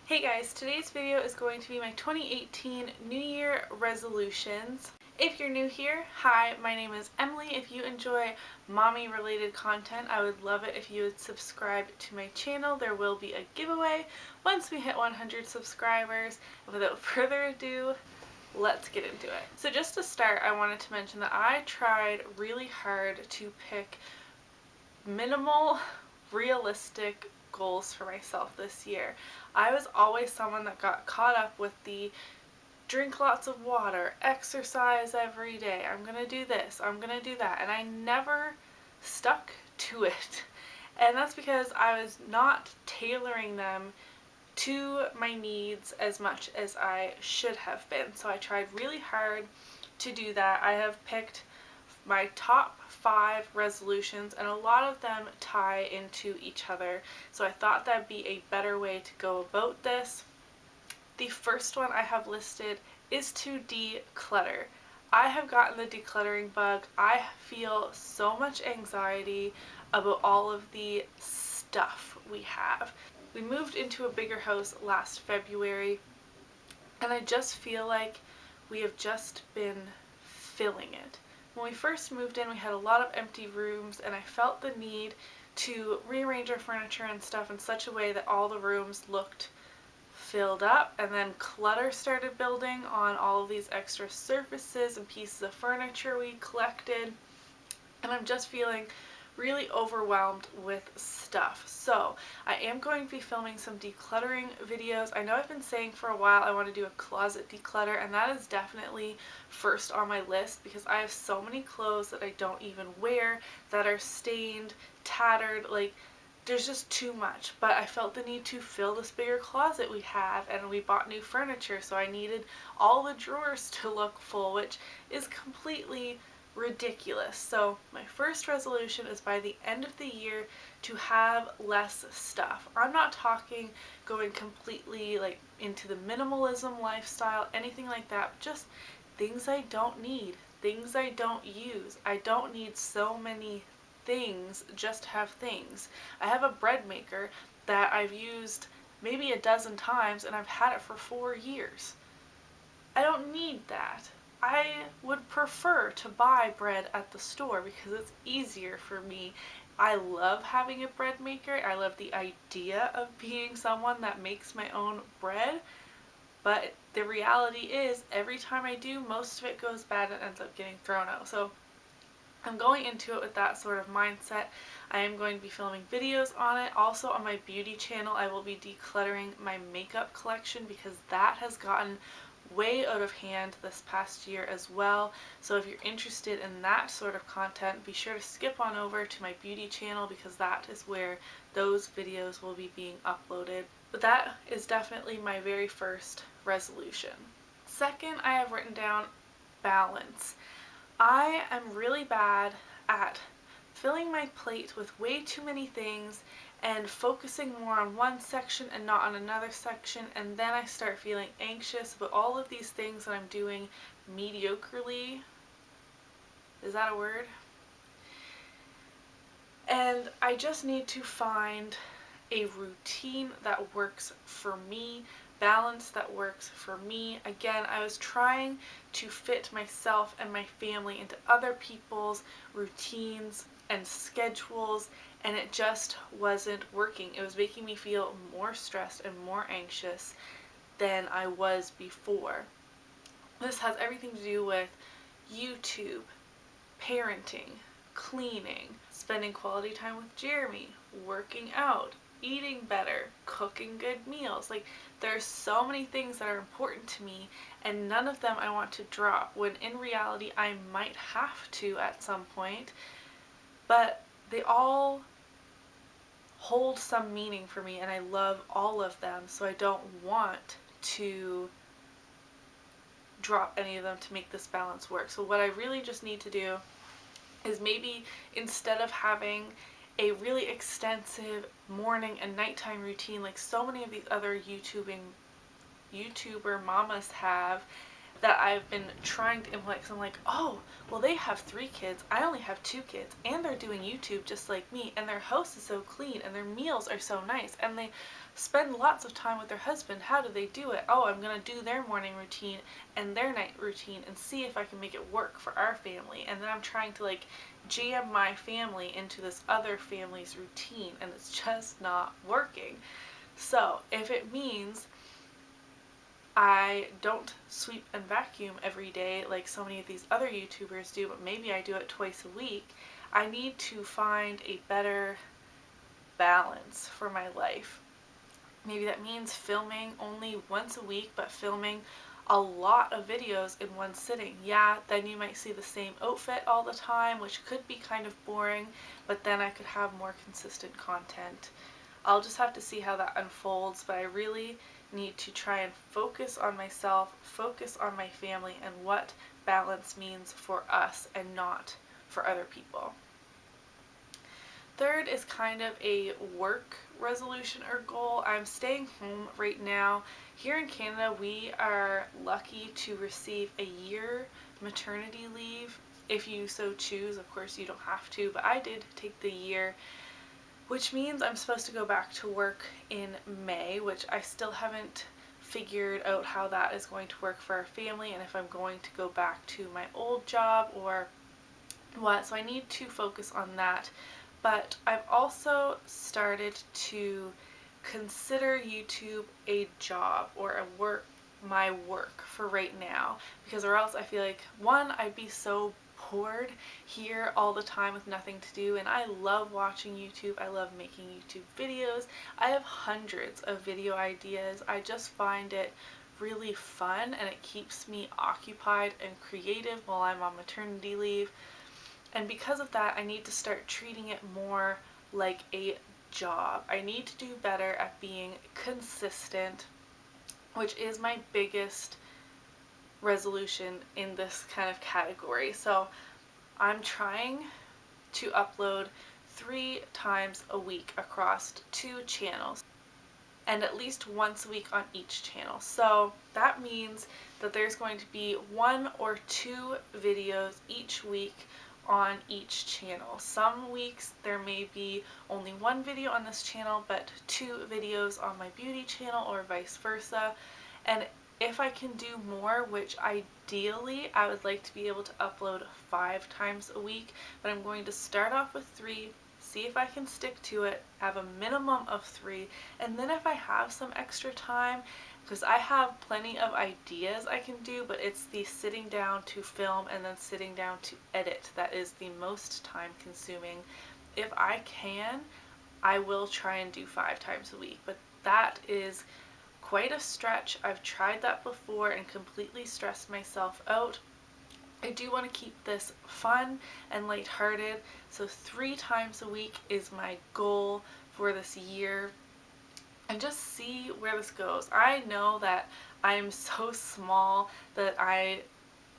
Hey guys, today's video is going to be my 2018 New Year resolutions. If you're new here, hi, my name is Emily. If you enjoy mommy related content, I would love it if you would subscribe to my channel. There will be a giveaway once we hit 100 subscribers. Without further ado, let's get into it. So just to start, I wanted to mention that I tried really hard to pick minimal, realistic goals for myself this year. I was always someone that got caught up with the drink lots of water, exercise every day, I'm gonna do this, I'm gonna do that, and I never stuck to it. And that's because I was not tailoring them to my needs as much as I should have been. So I tried really hard to do that. I have picked my top 5 resolutions, and a lot of them tie into each other, so I thought that'd be a better way to go about this. The first one I have listed is to declutter. I have gotten the decluttering bug. I feel so much anxiety about all of the stuff we have. We moved into a bigger house last February, and I just feel like we have just been filling it. When we first moved in, we had a lot of empty rooms, and I felt the need to rearrange our furniture and stuff in such a way that all the rooms looked filled up, and then clutter started building on all of these extra surfaces and pieces of furniture we collected, and I'm just feeling really overwhelmed with stuff. So I am going to be filming some decluttering videos. I know I've been saying for a while I want to do a closet declutter, and that is definitely first on my list because I have so many clothes that I don't even wear that are stained, tattered, like there's just too much. But I felt the need to fill this bigger closet we have, and we bought new furniture, so I needed all the drawers to look full, which is completely ridiculous. So my first resolution is by the end of the year to have less stuff. I'm not talking going completely like into the minimalism lifestyle, anything like that, just things I don't need, things I don't use. I don't need so many things just to have things. I have a bread maker that I've used maybe a dozen times, and I've had it for 4 years. I don't need that. I would prefer to buy bread at the store because it's easier for me. I love having a bread maker. I love the idea of being someone that makes my own bread, but the reality is every time I do, most of it goes bad and ends up getting thrown out. So I'm going into it with that sort of mindset. I am going to be filming videos on it. Also on my beauty channel, I will be decluttering my makeup collection because that has gotten way out of hand this past year as well. So if you're interested in that sort of content, be sure to skip on over to my beauty channel because that is where those videos will be being uploaded. But that is definitely my very first resolution. Second, I have written down balance. I am really bad at filling my plate with way too many things and focusing more on one section and not on another section, and then I start feeling anxious about all of these things that I'm doing mediocrely. Is that a word? And I just need to find a routine that works for me, balance that works for me. Again, I was trying to fit myself and my family into other people's routines and schedules, and it just wasn't working. It was making me feel more stressed and more anxious than I was before. This has everything to do with YouTube, parenting, cleaning, spending quality time with Jeremy, working out, eating better, cooking good meals. Like, there's so many things that are important to me, and none of them I want to drop, when in reality I might have to at some point, but they all hold some meaning for me and I love all of them, so I don't want to drop any of them to make this balance work. So what I really just need to do is maybe instead of having a really extensive morning and nighttime routine like so many of these other YouTuber mamas have, that I've been trying to implement, because I'm like, oh, well, they have 3 kids, I only have 2 kids, and they're doing YouTube just like me, and their house is so clean, and their meals are so nice, and they spend lots of time with their husband. How do they do it? Oh, I'm gonna do their morning routine and their night routine and see if I can make it work for our family. And then I'm trying to like jam my family into this other family's routine, and it's just not working. So if it means I don't sweep and vacuum every day like so many of these other YouTubers do, but maybe I do it twice a week, I need to find a better balance for my life. Maybe that means filming only once a week, but filming a lot of videos in one sitting. Yeah, then you might see the same outfit all the time, which could be kind of boring, but then I could have more consistent content. I'll just have to see how that unfolds, but I really need to try and focus on myself, focus on my family, and what balance means for us and not for other people. Third is kind of a work resolution or goal. I'm staying home right now. Here in Canada, we are lucky to receive a year maternity leave if you so choose. Of course, you don't have to, but I did take the year, which means I'm supposed to go back to work in May, which I still haven't figured out how that is going to work for our family and if I'm going to go back to my old job or what. So I need to focus on that. But I've also started to consider YouTube a job or my work for right now, because or else I feel like, one, I'd be so bored here all the time with nothing to do, and I love watching YouTube. I love making YouTube videos. I have hundreds of video ideas. I just find it really fun and it keeps me occupied and creative while I'm on maternity leave. And because of that, I need to start treating it more like a job. I need to do better at being consistent, which is my biggest resolution in this kind of category. So I'm trying to upload 3 times a week across 2 channels, and at least once a week on each channel. So that means that there's going to be 1 or 2 videos each week on each channel. Some weeks there may be only 1 video on this channel but 2 videos on my beauty channel, or vice versa. And if I can do more, which ideally I would like to be able to upload 5 times a week, but I'm going to start off with 3, see if I can stick to it, have a minimum of 3, and then if I have some extra time, because I have plenty of ideas I can do, but it's the sitting down to film and then sitting down to edit that is the most time consuming. If I can, I will try and do 5 times a week, but that is quite a stretch. I've tried that before and completely stressed myself out. I do want to keep this fun and lighthearted, so 3 times a week is my goal for this year, and just see where this goes. I know that I am so small that I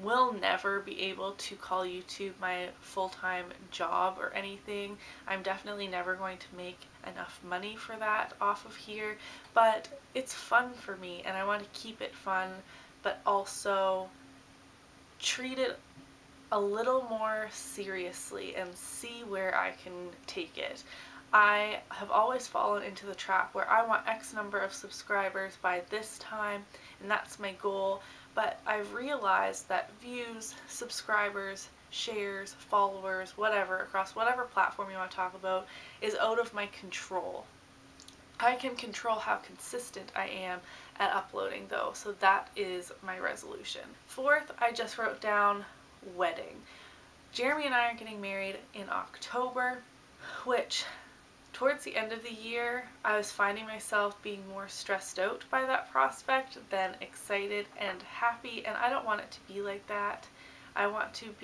will never be able to call YouTube my full-time job or anything. I'm definitely never going to make enough money for that off of here, but it's fun for me and I want to keep it fun, but also treat it a little more seriously and see where I can take it. I have always fallen into the trap where I want X number of subscribers by this time, and that's my goal, but I've realized that views, subscribers, shares, followers, whatever, across whatever platform you want to talk about, is out of my control. I can control how consistent I am at uploading though, so that is my resolution. 4th, I just wrote down wedding. Jeremy and I are getting married in October, which towards the end of the year, I was finding myself being more stressed out by that prospect than excited and happy, and I don't want it to be like that. I want to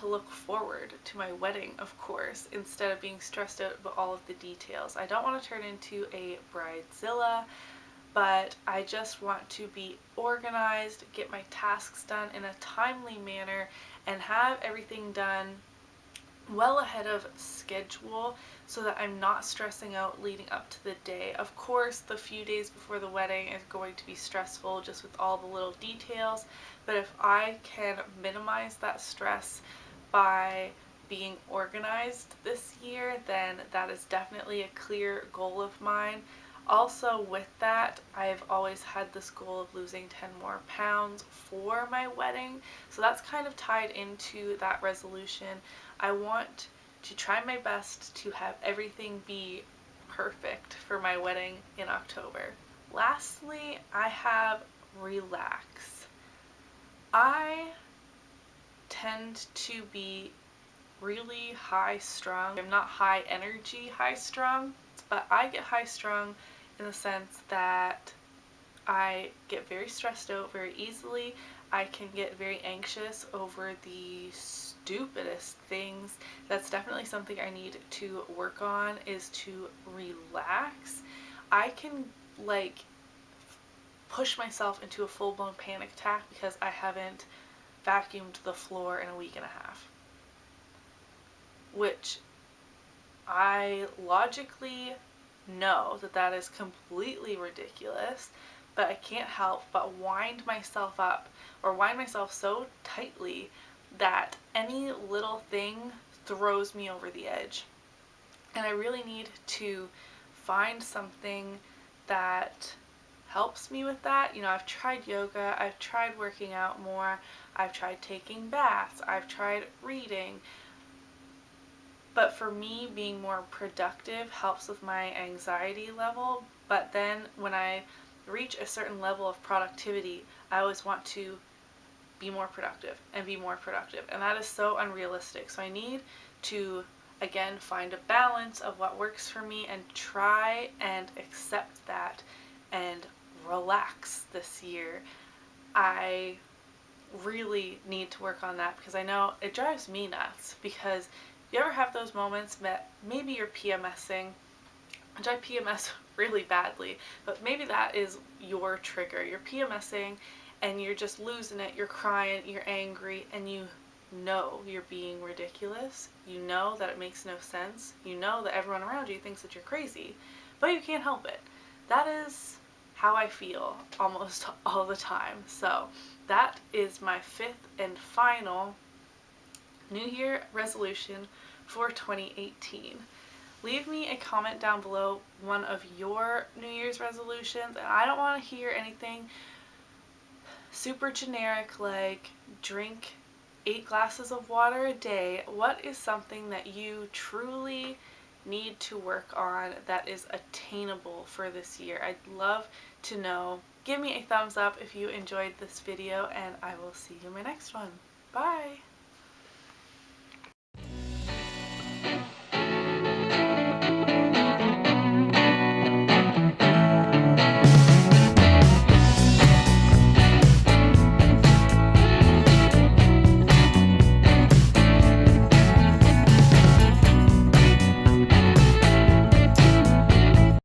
look forward to my wedding, of course, instead of being stressed out about all of the details. I don't want to turn into a bridezilla, but I just want to be organized, get my tasks done in a timely manner, and have everything done well ahead of schedule so that I'm not stressing out leading up to the day. Of course, the few days before the wedding is going to be stressful just with all the little details, but if I can minimize that stress by being organized this year, then that is definitely a clear goal of mine. Also, with that, I've always had this goal of losing 10 more pounds for my wedding, so that's kind of tied into that resolution. I want to try my best to have everything be perfect for my wedding in October. Lastly, I have relax. I tend to be really high strung. I'm not high energy high strung, but I get high strung in the sense that I get very stressed out very easily. I can get very anxious over the stupidest things. That's definitely something I need to work on, is to relax. I can like push myself into a full-blown panic attack because I haven't vacuumed the floor in a week and a half, which I logically know that that is completely ridiculous, but I can't help but wind myself up or wind myself so tightly that any little thing throws me over the edge. And I really need to find something that helps me with that. I've tried yoga, I've tried working out more, I've tried taking baths, I've tried reading, but for me, being more productive helps with my anxiety level. But then when I reach a certain level of productivity, I always want to be more productive and be more productive. And that is so unrealistic. So I need to, again, find a balance of what works for me and try and accept that and relax this year. I really need to work on that because I know it drives me nuts. Because you ever have those moments that maybe you're PMSing, which I PMS really badly, but maybe that is your trigger. You're PMSing and you're just losing it, you're crying, you're angry, and you know you're being ridiculous. You know that it makes no sense. You know that everyone around you thinks that you're crazy, but you can't help it. That is how I feel almost all the time. So that is my fifth and final New Year resolution for 2018. Leave me a comment down below one of your New Year's resolutions, and I don't want to hear anything super generic like drink 8 glasses of water a day. What is something that you truly need to work on that is attainable for this year? I'd love to know. Give me a thumbs up if you enjoyed this video, and I will see you in my next one. Bye!